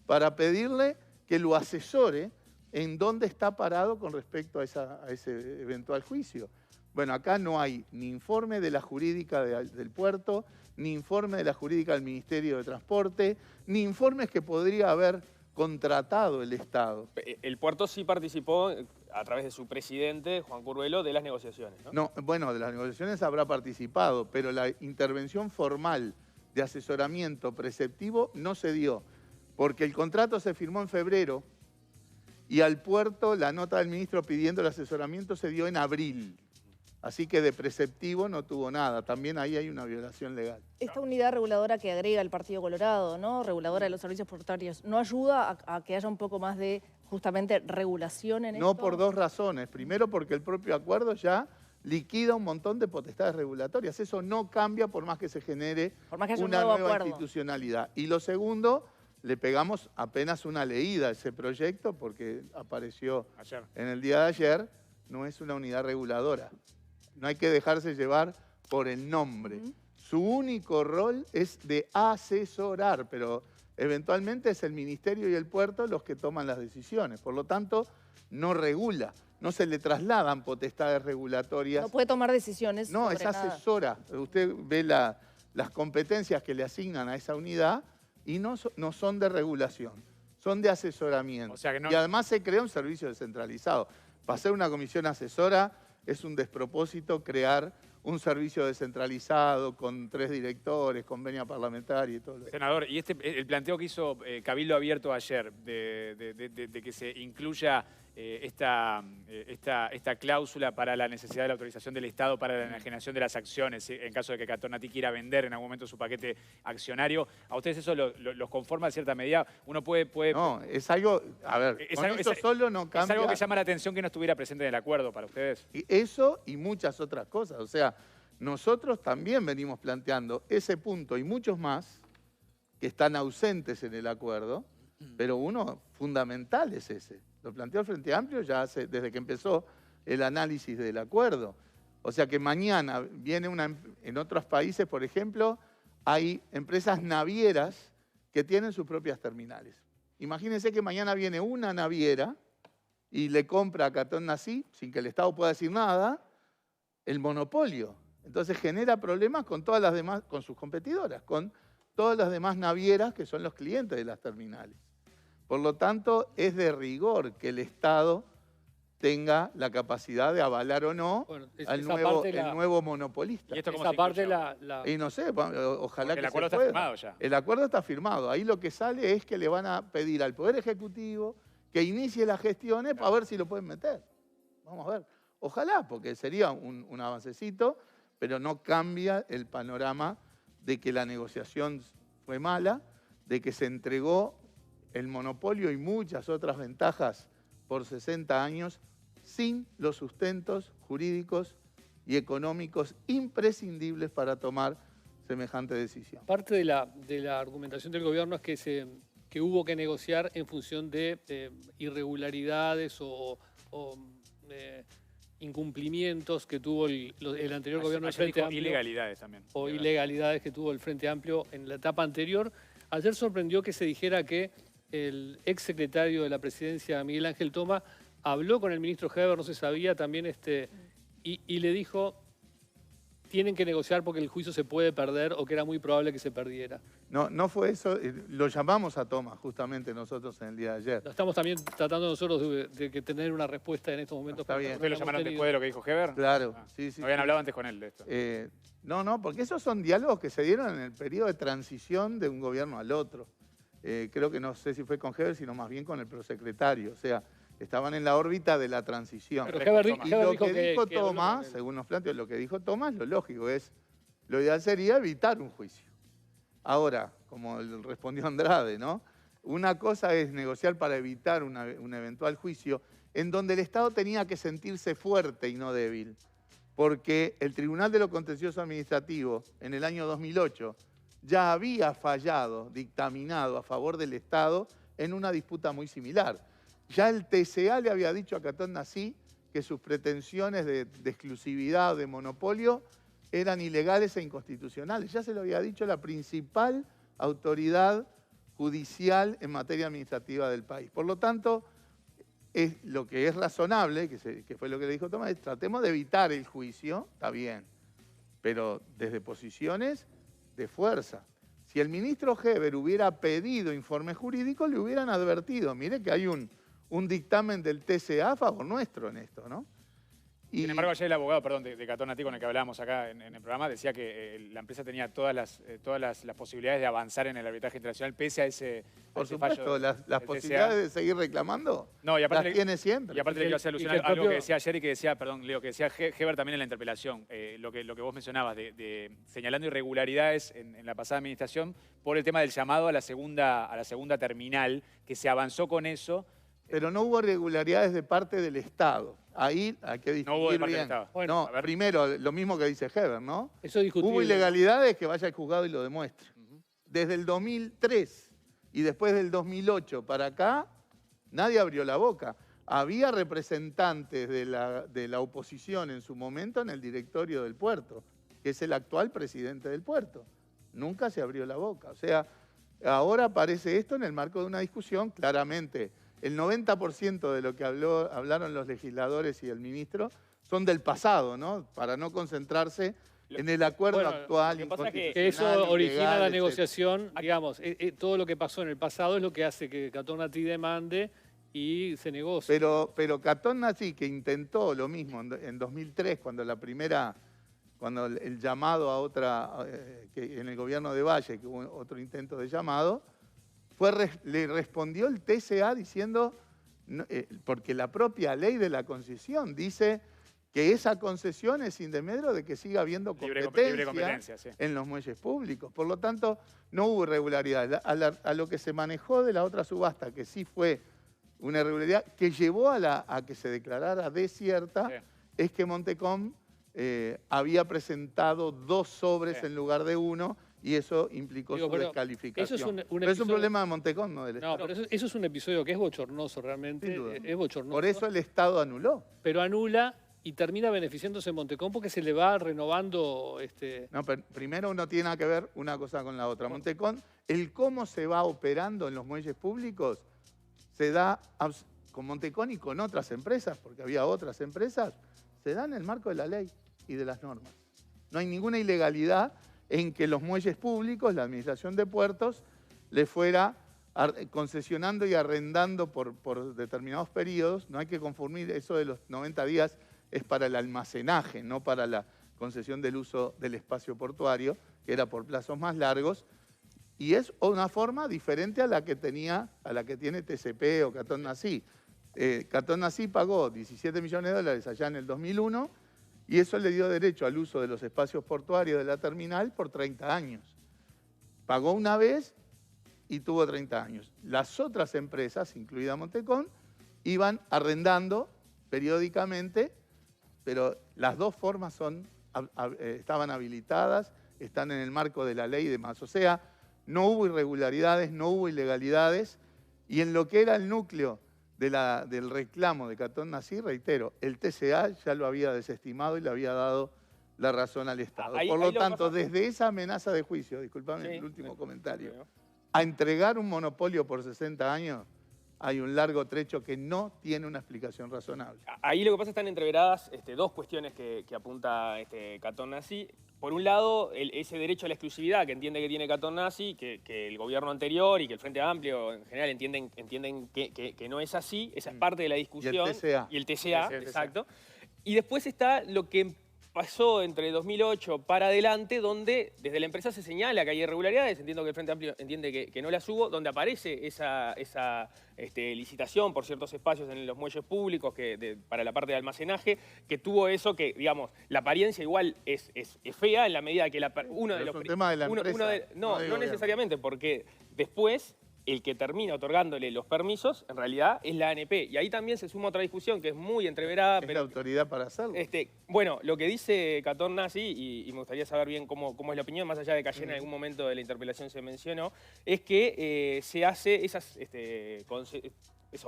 para pedirle que lo asesore en dónde está parado con respecto a ese eventual juicio. Bueno, acá no hay ni informe de la jurídica del puerto, ni informe de la jurídica del Ministerio de Transporte, ni informes que podría haber contratado el Estado. El puerto sí participó, a través de su presidente, Juan Curvelo, de las negociaciones, ¿no? No, bueno, de las negociaciones habrá participado, pero la intervención formal de asesoramiento preceptivo no se dio, porque el contrato se firmó en febrero, y al puerto la nota del ministro pidiendo el asesoramiento se dio en abril. Así que de preceptivo no tuvo nada. También ahí hay una violación legal. Esta unidad reguladora que agrega el Partido Colorado, ¿no? Reguladora de los servicios portuarios, ¿no ayuda a que haya un poco más de, justamente, regulación en esto? No, por 2 razones. Primero, porque el propio acuerdo ya liquida un montón de potestades regulatorias. Eso no cambia por más que se genere una nueva institucionalidad. Y lo segundo... Le pegamos apenas una leída a ese proyecto porque apareció en el día de ayer. No es una unidad reguladora. No hay que dejarse llevar por el nombre. Su único rol es de asesorar, pero eventualmente es el Ministerio y el puerto los que toman las decisiones. Por lo tanto, no regula. No se le trasladan potestades regulatorias. No puede tomar decisiones. No, es asesora. Usted ve las competencias que le asignan a esa unidad y no son de regulación, son de asesoramiento. O sea que no... Y además se crea un servicio descentralizado. Para ser una comisión asesora es un despropósito crear un servicio descentralizado con 3 directores, convenio parlamentario y todo lo demás. Senador, y el planteo que hizo Cabildo Abierto ayer de que se incluya esta cláusula para la necesidad de la autorización del Estado para la enajenación de las acciones, en caso de que Catonati quiera vender en algún momento su paquete accionario, ¿a ustedes eso los conforma de cierta medida? Uno puede... No, es algo... A ver, eso solo no cambia... ¿Es algo que llama la atención que no estuviera presente en el acuerdo para ustedes? Y eso y muchas otras cosas. O sea, nosotros también venimos planteando ese punto y muchos más que están ausentes en el acuerdo, pero uno fundamental es ese. Lo planteó el Frente Amplio ya desde que empezó el análisis del acuerdo. O sea que mañana viene en otros países, por ejemplo, hay empresas navieras que tienen sus propias terminales. Imagínense que mañana viene una naviera y le compra a Catonati, sin que el Estado pueda decir nada, el monopolio. Entonces genera problemas con todas las demás, con sus competidoras, con todas las demás navieras que son los clientes de las terminales. Por lo tanto, es de rigor que el Estado tenga la capacidad de avalar o no el nuevo monopolista. ¿Y esto cómo esa se parte incluye? Y no sé, ojalá que el acuerdo se está pueda. firmado ya. El acuerdo está firmado. Ahí lo que sale es que le van a pedir al Poder Ejecutivo que inicie las gestiones para ver si lo pueden meter. Vamos a ver. Ojalá, porque sería un avancecito, pero no cambia el panorama de que la negociación fue mala, de que se entregó el monopolio y muchas otras ventajas por 60 años sin los sustentos jurídicos y económicos imprescindibles para tomar semejante decisión. Parte de la argumentación del gobierno es que hubo que negociar en función de irregularidades o incumplimientos que tuvo el anterior gobierno del Frente Amplio. Ilegalidades también. O ilegalidades que tuvo el Frente Amplio en la etapa anterior. Ayer sorprendió que se dijera que el exsecretario de la Presidencia, Miguel Ángel Toma, habló con el ministro Heber, no se sabía también, y le dijo, tienen que negociar porque el juicio se puede perder o que era muy probable que se perdiera. No fue eso, lo llamamos a Toma justamente nosotros en el día de ayer. Estamos también tratando nosotros de tener una respuesta en estos momentos. Está bien. ¿Ustedes lo llamaron después de lo que dijo Heber? Claro, sí. ¿No habían hablado antes con él de esto? No, porque esos son diálogos que se dieron en el periodo de transición de un gobierno al otro. Creo que no sé si fue con Heber, sino más bien con el prosecretario. O sea, estaban en la órbita de la transición. Pero Heber lo que dijo Toma, según nos planteó, lo que dijo Toma es lo lógico, lo ideal sería evitar un juicio. Ahora, como respondió Andrade, ¿no? Una cosa es negociar para evitar un eventual juicio en donde el Estado tenía que sentirse fuerte y no débil, porque el Tribunal de lo Contencioso Administrativo en el año 2008 ya había fallado, dictaminado a favor del Estado en una disputa muy similar. Ya el TCA le había dicho a Catón Nací que sus pretensiones de exclusividad o de monopolio eran ilegales e inconstitucionales. Ya se lo había dicho la principal autoridad judicial en materia administrativa del país. Por lo tanto, lo que es razonable, que fue lo que le dijo Tomás, es tratemos de evitar el juicio, está bien, pero desde posiciones de fuerza. Si el ministro Heber hubiera pedido informe jurídico, le hubieran advertido, mire que hay un dictamen del TCA a favor nuestro en esto, ¿no? Sin embargo, ayer el abogado, de Catón Nací, con el que hablábamos acá en el programa, decía que la empresa tenía todas las posibilidades de avanzar en el arbitraje internacional, pese a ese Por supuesto, las posibilidades de seguir reclamando las tiene siempre. Y aparte le quiero hacer alusión a algo que decía ayer y que decía, Leo, que decía Heber también en la interpelación, lo que vos mencionabas, de señalando irregularidades en la pasada administración por el tema del llamado a la segunda terminal, que se avanzó con eso. Pero no hubo irregularidades de parte del Estado. Ahí hay que discutir no hubo de parte bien. del Estado. Bueno, primero, lo mismo que dice Heber, ¿no? Eso es discutible. Hubo ilegalidades, que vaya al juzgado y lo demuestre. Desde el 2003 y después del 2008 para acá, nadie abrió la boca. Había representantes de la oposición en su momento en el directorio del puerto, que es el actual presidente del puerto. Nunca se abrió la boca. O sea, ahora aparece esto en el marco de una discusión, claramente. El 90% de lo que hablaron los legisladores y el ministro son del pasado, ¿no? Para no concentrarse en el acuerdo actual. Lo que pasa es que eso origina la negociación, digamos, todo lo que pasó en el pasado es lo que hace que Catón Nací demande y se negocie. Pero Catón Nací, que intentó lo mismo en 2003, cuando el llamado a otra, que en el gobierno de Valle, que hubo otro intento de llamado, le respondió el TCA diciendo, porque la propia ley de la concesión dice que esa concesión es sin desmedro de que siga habiendo competencia en los muelles públicos. Por lo tanto, no hubo irregularidades. A lo que se manejó de la otra subasta, que sí fue una irregularidad, que llevó a que se declarara desierta, es que Montecom había presentado 2 sobres en lugar de 1, y eso implicó su descalificación. Pero es un problema de Montecom, no del Estado. No, pero eso es un episodio que es bochornoso realmente. Es bochornoso. Por eso el Estado anuló. Pero anula y termina beneficiándose Montecom porque se le va renovando... No, pero primero no tiene nada que ver una cosa con la otra. Montecom, el cómo se va operando en los muelles públicos, se da con Montecom y con otras empresas, porque había otras empresas, se da en el marco de la ley y de las normas. No hay ninguna ilegalidad en que los muelles públicos, la administración de puertos, le fuera concesionando y arrendando por determinados periodos. No hay que confundir, eso de los 90 días es para el almacenaje, no para la concesión del uso del espacio portuario, que era por plazos más largos. Y es una forma diferente a la que tiene TCP o Catón Nací. Catón Nací pagó 17 millones de dólares allá en el 2001 y eso le dio derecho al uso de los espacios portuarios de la terminal por 30 años. Pagó una vez y tuvo 30 años. Las otras empresas, incluida Montecón, iban arrendando periódicamente, pero las dos formas estaban habilitadas, están en el marco de la ley y demás. O sea, no hubo irregularidades, no hubo ilegalidades, y en lo que era el núcleo del reclamo de Catón Nací, reitero, el TCA ya lo había desestimado y le había dado la razón al Estado. Por lo tanto, desde esa amenaza de juicio, discúlpame el último comentario, a entregar un monopolio por 60 años, hay un largo trecho que no tiene una explicación razonable. Ahí lo que pasa están entreveradas dos cuestiones que apunta Catón Nací. Por un lado, ese derecho a la exclusividad que entiende que tiene Catón Nací, que el gobierno anterior y que el Frente Amplio en general entienden que no es así. Esa es parte de la discusión. Y el TCA, exacto. Y después está lo que pasó entre 2008 para adelante, donde desde la empresa se señala que hay irregularidades, entiendo que el Frente Amplio entiende que no las hubo, donde aparece esa licitación por ciertos espacios en los muelles públicos para la parte de almacenaje, que tuvo eso que, digamos, la apariencia igual es fea en la medida que uno de los... Es un tema de la empresa. No necesariamente, porque después el que termina otorgándole los permisos, en realidad, es la ANP. Y ahí también se suma otra discusión que es muy entreverada. ¿Es la autoridad para hacerlo? Bueno, lo que dice Catón Nací, y me gustaría saber bien cómo es la opinión, más allá de que ayer en algún momento de la interpelación se mencionó, es que se hace esos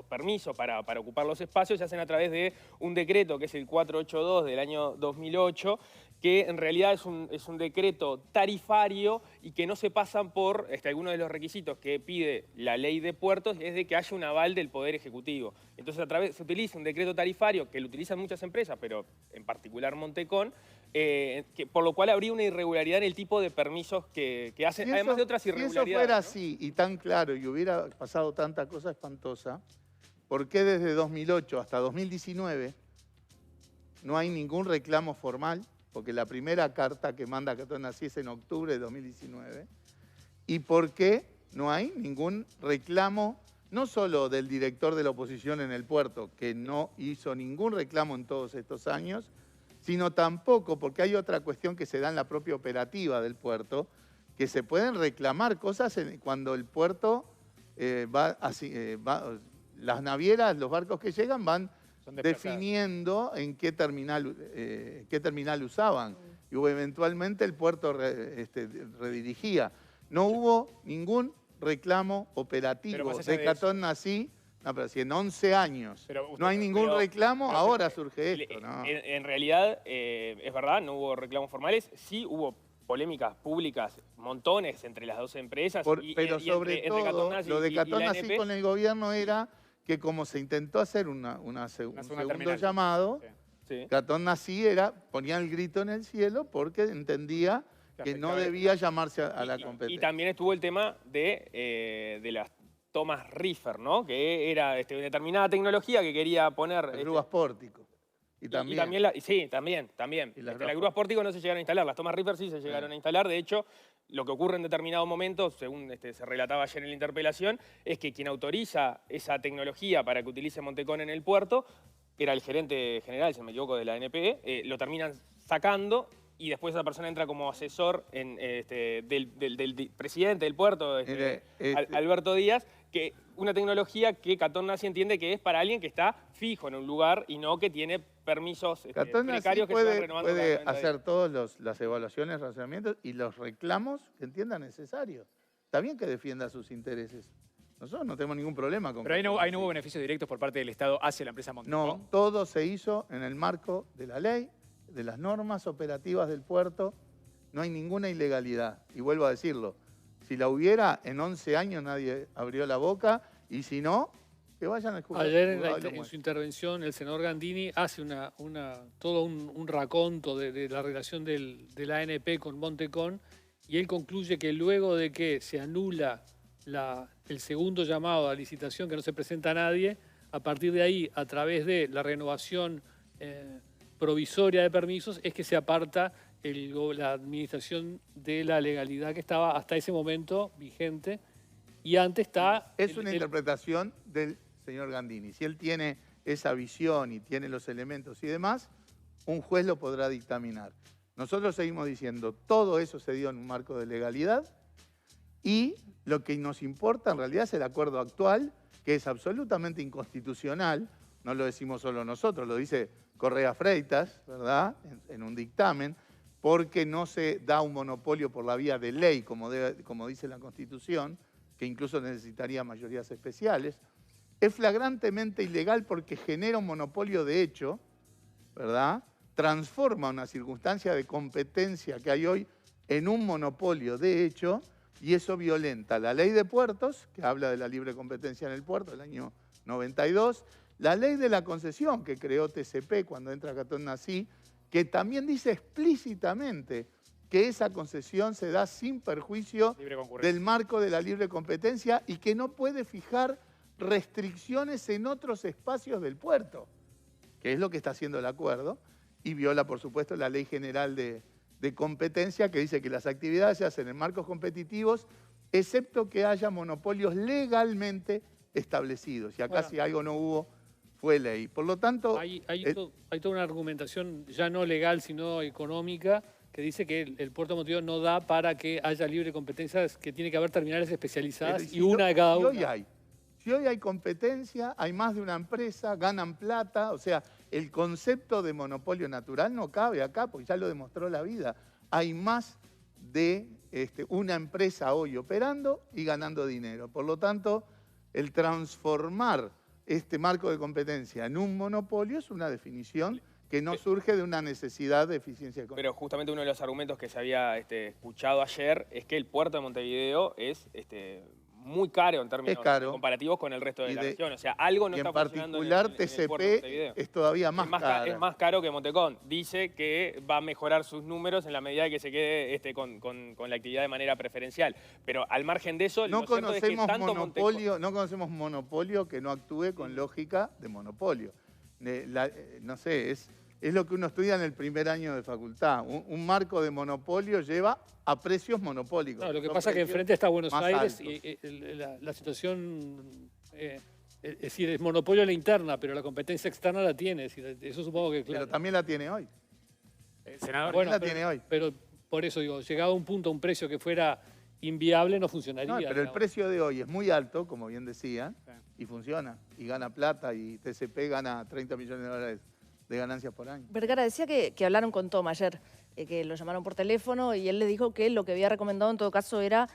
permisos para ocupar los espacios se hacen a través de un decreto que es el 482 del año 2008, que en realidad es un decreto tarifario y que no se pasan por algunos de los requisitos que pide la ley de puertos, es de que haya un aval del Poder Ejecutivo. Entonces se utiliza un decreto tarifario que lo utilizan muchas empresas, pero en particular Montecón, por lo cual habría una irregularidad en el tipo de permisos que hacen, además de otras irregularidades. Si eso fuera así y tan claro y hubiera pasado tanta cosa espantosa, ¿por qué desde 2008 hasta 2019 no hay ningún reclamo formal? Porque la primera carta que manda Catón Nací es en octubre de 2019. ¿Y por qué no hay ningún reclamo, no solo del director de la oposición en el puerto, que no hizo ningún reclamo en todos estos años, sino tampoco porque hay otra cuestión que se da en la propia operativa del puerto, que se pueden reclamar cosas cuando el puerto las navieras, los barcos que llegan van definiendo en qué terminal usaban. Y eventualmente el puerto redirigía. No hubo ningún reclamo operativo de Catón Nací. No, pero si en 11 años no hay ningún reclamo, ahora surge esto. ¿No? En realidad, es verdad, no hubo reclamos formales. Sí hubo polémicas públicas, montones entre las dos empresas. Pero sobre todo, lo de Catón Nací con el gobierno era que como se intentó hacer un segundo llamado, Catón Nací ponía el grito en el cielo porque entendía que no debía llamarse a la competencia. Y también estuvo el tema de las tomas Reefer, ¿no? Que era una determinada tecnología que quería poner... Las grúas pórtico. También. Las grúas pórtico no se llegaron a instalar, las tomas Reefer sí se llegaron a instalar. De hecho, lo que ocurre en determinado momento, según se relataba ayer en la interpelación, es que quien autoriza esa tecnología para que utilice Montecón en el puerto era el gerente general, si no me equivoco, de la ANP, lo terminan sacando y después esa persona entra como asesor del presidente del puerto, Alberto Díaz, que una tecnología que Catón Nací entiende que es para alguien que está fijo en un lugar y no que tiene permisos precarios que se van renovando. Puede hacer todas las evaluaciones, razonamientos y los reclamos que entienda necesarios. Está bien que defienda sus intereses. Nosotros no tenemos ningún problema con... Pero ahí no hubo beneficios directos por parte del Estado hacia la empresa Montecón. No, todo se hizo en el marco de la ley, de las normas operativas del puerto. No hay ninguna ilegalidad. Y vuelvo a decirlo, si la hubiera, en 11 años nadie abrió la boca, y si no, que vayan al juzgado. Ayer en su intervención el senador Gandini hace todo un raconto de la relación de la ANP con Montecón, y él concluye que luego de que se anula el segundo llamado a licitación que no se presenta a nadie, a partir de ahí, a través de la renovación provisoria de permisos, es que se aparta la administración de la legalidad que estaba hasta ese momento vigente. Y antes está... Es una interpretación del señor Gandini. Si él tiene esa visión y tiene los elementos y demás, un juez lo podrá dictaminar. Nosotros seguimos diciendo, todo eso se dio en un marco de legalidad y lo que nos importa en realidad es el acuerdo actual, que es absolutamente inconstitucional. No lo decimos solo nosotros, lo dice Correa Freitas, ¿verdad?, en un dictamen, porque no se da un monopolio por la vía de ley, como dice la Constitución, que incluso necesitaría mayorías especiales. Es flagrantemente ilegal porque genera un monopolio de hecho, ¿verdad?, transforma una circunstancia de competencia que hay hoy en un monopolio de hecho, y eso violenta la ley de puertos, que habla de la libre competencia en el puerto del año 92, la ley de la concesión que creó TCP cuando entra Catón Nací, que también dice explícitamente que esa concesión se da sin perjuicio del marco de la libre competencia y que no puede fijar restricciones en otros espacios del puerto, que es lo que está haciendo el acuerdo, y viola, por supuesto, la Ley General de Competencia, que dice que las actividades se hacen en marcos competitivos, excepto que haya monopolios legalmente establecidos. Y acá si algo no hubo, fue ley. Por lo tanto... Hay toda una argumentación ya no legal, sino económica, que dice que el puerto de Montevideo no da para que haya libre competencia, que tiene que haber terminales especializadas y una de cada una. Si hoy hay competencia, hay más de una empresa, ganan plata, o sea, el concepto de monopolio natural no cabe acá, porque ya lo demostró la vida. Hay más de una empresa hoy operando y ganando dinero. Por lo tanto, el transformar este marco de competencia en un monopolio es una definición que no surge de una necesidad de eficiencia económica. Pero justamente uno de los argumentos que se había escuchado ayer es que el puerto de Montevideo es muy caro en términos comparativos con el resto de la región. O sea, algo no está funcionando en el puerto de Montevideo. Es todavía más caro. Es más caro que Montecón. Dice que va a mejorar sus números en la medida que se quede con la actividad de manera preferencial. Pero al margen de eso, no conocemos monopolio que no actúe con lógica de monopolio. No sé, es lo que uno estudia en el primer año de facultad. Un marco de monopolio lleva a precios monopólicos. No, lo que pasa es que enfrente está Buenos Aires y la situación, es decir, es monopolio en la interna, pero la competencia externa la tiene. Es decir, eso supongo que claro. Pero también la tiene hoy. Senador, bueno, la tiene hoy. Pero por eso digo, llegado a un punto, un precio que fuera inviable no funcionaría. No, pero el precio de hoy es muy alto, como bien decía, y funciona, y gana plata, y TCP gana 30 millones de dólares de ganancias por año. Vergara decía que hablaron con Tom ayer, que lo llamaron por teléfono y él le dijo que lo que había recomendado en todo caso era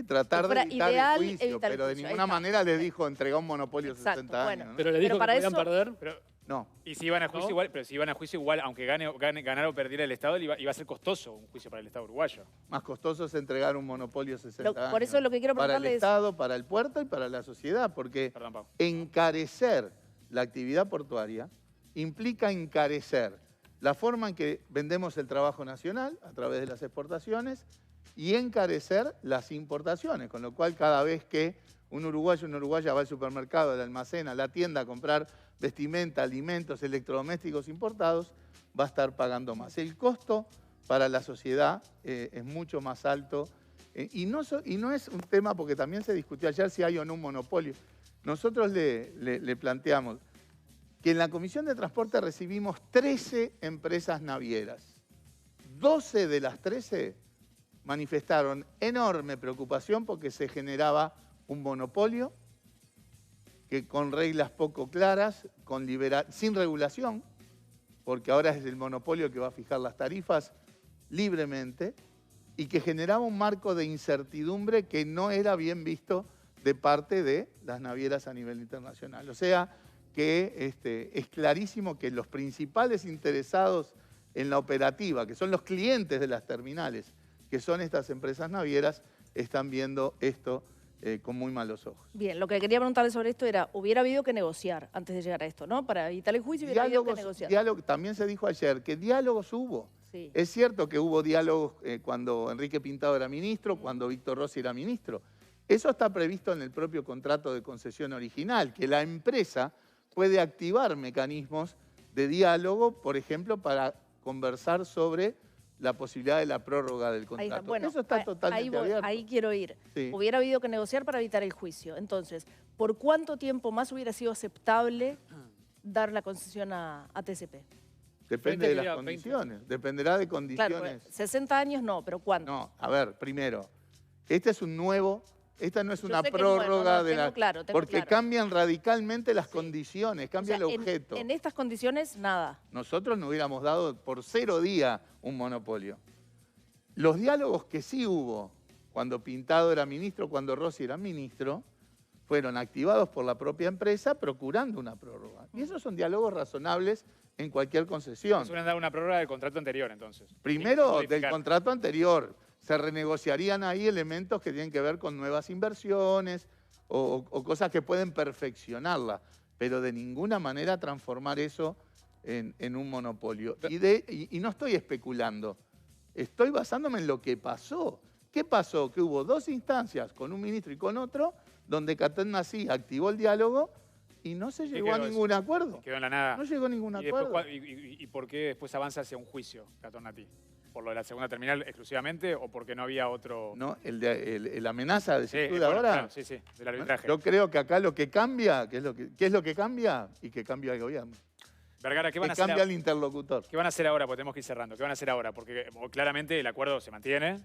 tratar de evitar el juicio, pero de ninguna manera le dijo entregar un monopolio 60 años. ¿No? Pero le dijo que podían perder. No. Y si iban a juicio igual, pero si iban a juicio igual, aunque ganara o perdiera el Estado, iba a ser costoso un juicio para el Estado uruguayo. Más costoso es entregar un monopolio 60 años. Por eso lo que quiero preguntarle para el Estado, para el puerto y para la sociedad, porque encarecer la actividad portuaria implica encarecer la forma en que vendemos el trabajo nacional a través de las exportaciones y encarecer las importaciones, con lo cual cada vez que un uruguayo o una uruguaya va al supermercado, al almacén, a la tienda a comprar vestimenta, alimentos, electrodomésticos importados, va a estar pagando más. El costo para la sociedad es mucho más alto y no es un tema, porque también se discutió ayer si hay o no un monopolio. Nosotros le planteamos que en la Comisión de Transporte recibimos 13 empresas navieras. 12 de las 13 manifestaron enorme preocupación porque se generaba un monopolio que con reglas poco claras, sin regulación, porque ahora es el monopolio que va a fijar las tarifas libremente, y que generaba un marco de incertidumbre que no era bien visto de parte de las navieras a nivel internacional. O sea, que es clarísimo que los principales interesados en la operativa, que son los clientes de las terminales, que son estas empresas navieras, están viendo esto con muy malos ojos. Bien, lo que quería preguntarle sobre esto era, hubiera habido que negociar antes de llegar a esto, ¿no? Para evitar el juicio hubiera habido que negociar. También se dijo ayer que diálogos hubo. Sí. Es cierto que hubo diálogos cuando Enrique Pintado era ministro, cuando Víctor Rossi era ministro, Eso está previsto en el propio contrato de concesión original, que la empresa puede activar mecanismos de diálogo, por ejemplo, para conversar sobre la posibilidad de la prórroga del contrato. Bueno, eso está totalmente abierto. Ahí quiero ir. Sí. Hubiera habido que negociar para evitar el juicio. Entonces, ¿por cuánto tiempo más hubiera sido aceptable dar la concesión a TCP? Depende de las condiciones, dependerá de condiciones. Claro, 60 años no, pero ¿cuánto? No, a ver, primero, esta no es una sé que es prórroga nuevo, no, de tengo la... claro, porque cambian radicalmente las condiciones, cambia el objeto. En estas condiciones, nada. Nosotros no hubiéramos dado por 0 días un monopolio. Los diálogos que sí hubo cuando Pintado era ministro, cuando Rossi era ministro, fueron activados por la propia empresa procurando una prórroga. Y esos son diálogos razonables en cualquier concesión. Se hubieran dado una prórroga del contrato anterior, entonces. Primero, del contrato anterior. Se renegociarían ahí elementos que tienen que ver con nuevas inversiones o cosas que pueden perfeccionarla, pero de ninguna manera transformar eso en un monopolio. Y no estoy especulando, estoy basándome en lo que pasó. ¿Qué pasó? Que hubo 2 instancias, con un ministro y con otro, donde Catán Nasí activó el diálogo y no se llegó a ningún acuerdo. Quedó en la nada. No llegó a ningún acuerdo. ¿Y por qué después avanza hacia un juicio, Catón Nasí? ¿Por lo de la segunda terminal exclusivamente o porque no había otro...? No, la amenaza de Citud ahora. Claro, sí, del arbitraje. Yo creo que acá lo que cambia, ¿qué es lo que cambia? Y que cambia el gobierno. Vergara, ¿qué van a hacer? Cambia el interlocutor. ¿Qué van a hacer ahora? Porque tenemos que ir cerrando. ¿Qué van a hacer ahora? Porque claramente el acuerdo se mantiene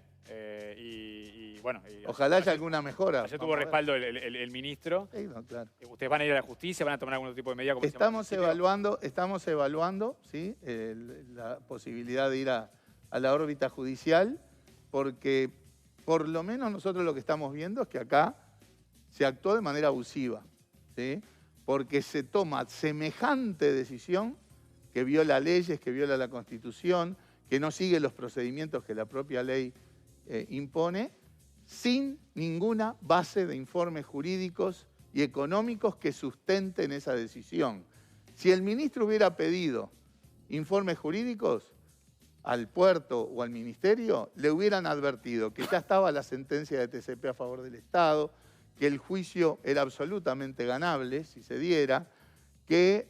y bueno... Ojalá haya alguna mejora. Ayer tuvo respaldo el ministro. Sí, no, claro. ¿Ustedes van a ir a la justicia? ¿Van a tomar algún otro tipo de medida? Estamos evaluando ¿sí? La posibilidad de ir a la órbita judicial, porque por lo menos nosotros lo que estamos viendo es que acá se actuó de manera abusiva, ¿sí? Porque se toma semejante decisión que viola leyes, que viola la Constitución, que no sigue los procedimientos que la propia ley impone, sin ninguna base de informes jurídicos y económicos que sustenten esa decisión. Si el ministro hubiera pedido informes jurídicos al puerto o al ministerio, le hubieran advertido que ya estaba la sentencia de TCP a favor del Estado, que el juicio era absolutamente ganable si se diera, que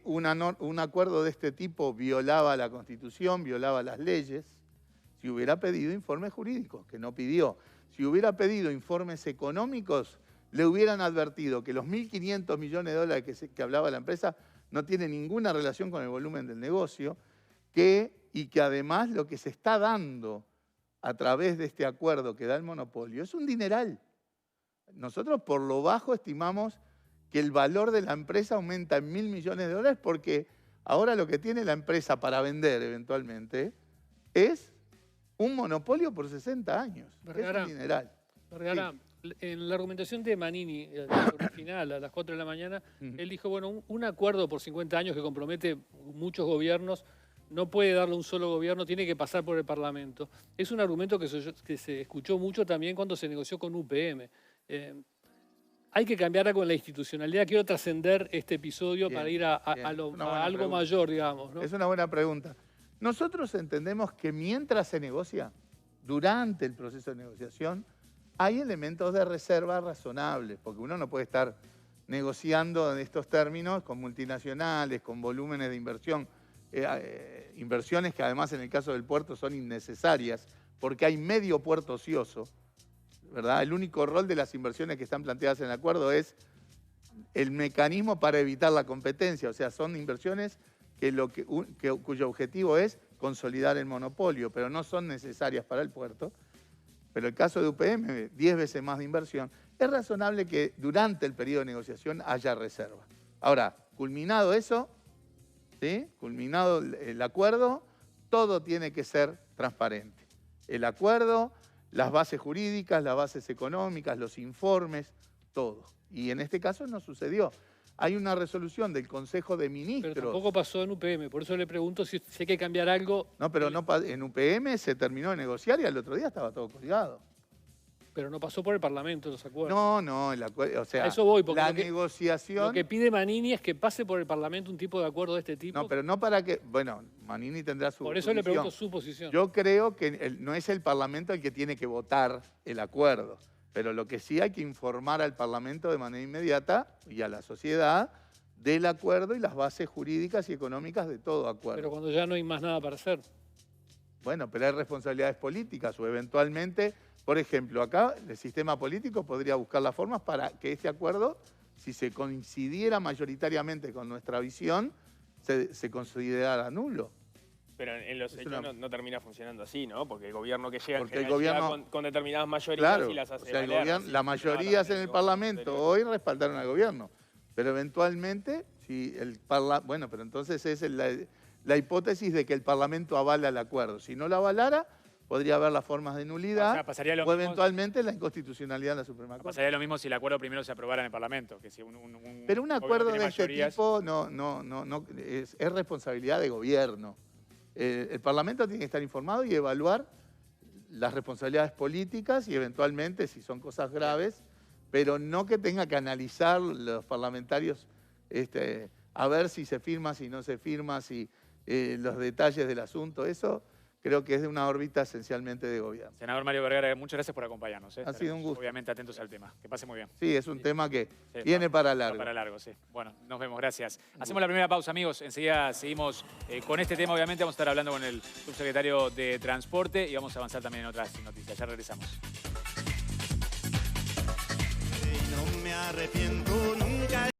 un acuerdo de este tipo violaba la Constitución, violaba las leyes. Si hubiera pedido informes jurídicos, que no pidió. Si hubiera pedido informes económicos, le hubieran advertido que los 1.500 millones de dólares que hablaba la empresa no tienen ninguna relación con el volumen del negocio, y que además lo que se está dando a través de este acuerdo que da el monopolio es un dineral. Nosotros por lo bajo estimamos que el valor de la empresa aumenta en 1.000 millones de dólares porque ahora lo que tiene la empresa para vender eventualmente es un monopolio por 60 años. Vergara, es un dineral. Vergara, sí. En la argumentación de Manini, original, a las 4 de la mañana, él dijo, bueno, un acuerdo por 50 años que compromete muchos gobiernos no puede darle un solo gobierno, tiene que pasar por el Parlamento. Es un argumento que se escuchó mucho también cuando se negoció con UPM. Hay que cambiar algo en la institucionalidad. Quiero trascender este episodio para ir a algo mayor, digamos, ¿no? Es una buena pregunta. Nosotros entendemos que mientras se negocia, durante el proceso de negociación, hay elementos de reserva razonables, porque uno no puede estar negociando en estos términos con multinacionales, con volúmenes de inversión, inversiones que además en el caso del puerto son innecesarias, porque hay medio puerto ocioso, ¿verdad? El único rol de las inversiones que están planteadas en el acuerdo es el mecanismo para evitar la competencia, o sea, son inversiones cuyo objetivo es consolidar el monopolio, pero no son necesarias para el puerto. Pero el caso de UPM, 10 veces más de inversión, es razonable que durante el periodo de negociación haya reserva. Ahora, culminado eso, ¿sí? Culminado el acuerdo, todo tiene que ser transparente. El acuerdo, las bases jurídicas, las bases económicas, los informes, todo. Y en este caso no sucedió. Hay una resolución del Consejo de Ministros. Pero tampoco pasó en UPM, por eso le pregunto si hay que cambiar algo. No, pero en UPM se terminó de negociar y al otro día estaba todo colgado. Pero no pasó por el Parlamento los acuerdos. No, el acuerdo, o sea, a eso voy, porque negociación... Lo que pide Manini es que pase por el Parlamento un tipo de acuerdo de este tipo. No, pero no para que... Bueno, Manini tendrá su Por eso le pregunto su posición. Yo creo que no es el Parlamento el que tiene que votar el acuerdo. Pero lo que sí hay que informar al Parlamento de manera inmediata y a la sociedad del acuerdo y las bases jurídicas y económicas de todo acuerdo. Pero cuando ya no hay más nada para hacer. Bueno, pero hay responsabilidades políticas o eventualmente, por ejemplo, acá el sistema político podría buscar las formas para que este acuerdo, si se coincidiera mayoritariamente con nuestra visión, se considerara nulo. Pero en los hechos no termina funcionando así, ¿no? Porque el gobierno que llega, Porque el gobierno, llega con determinadas mayorías claro, y las hace o sea, valer. las mayorías en el Parlamento hoy respaldaron al gobierno. Pero eventualmente, si el bueno, pero entonces es la hipótesis de que el Parlamento avala el acuerdo. Si no lo avalara, podría haber las formas de nulidad, o sea, pasaría lo o mismo, eventualmente la inconstitucionalidad de la Suprema Corte. Pasaría lo mismo si el acuerdo primero se aprobara en el Parlamento. Que si Pero un acuerdo de este mayorías... tipo es responsabilidad de gobierno. El Parlamento tiene que estar informado y evaluar las responsabilidades políticas y eventualmente, si son cosas graves, pero no que tenga que analizar los parlamentarios a ver si se firma, si no se firma, si los detalles del asunto. Eso creo que es de una órbita esencialmente de gobierno. Senador Mario Vergara, muchas gracias por acompañarnos. Ha sido un gusto. Obviamente atentos al tema. Que pase muy bien. Sí, es un tema que viene para largo. Para largo, sí. Bueno, nos vemos, gracias. Hacemos la primera pausa, amigos. Enseguida seguimos con este tema. Obviamente vamos a estar hablando con el subsecretario de Transporte y vamos a avanzar también en otras noticias. Ya regresamos. No me arrepiento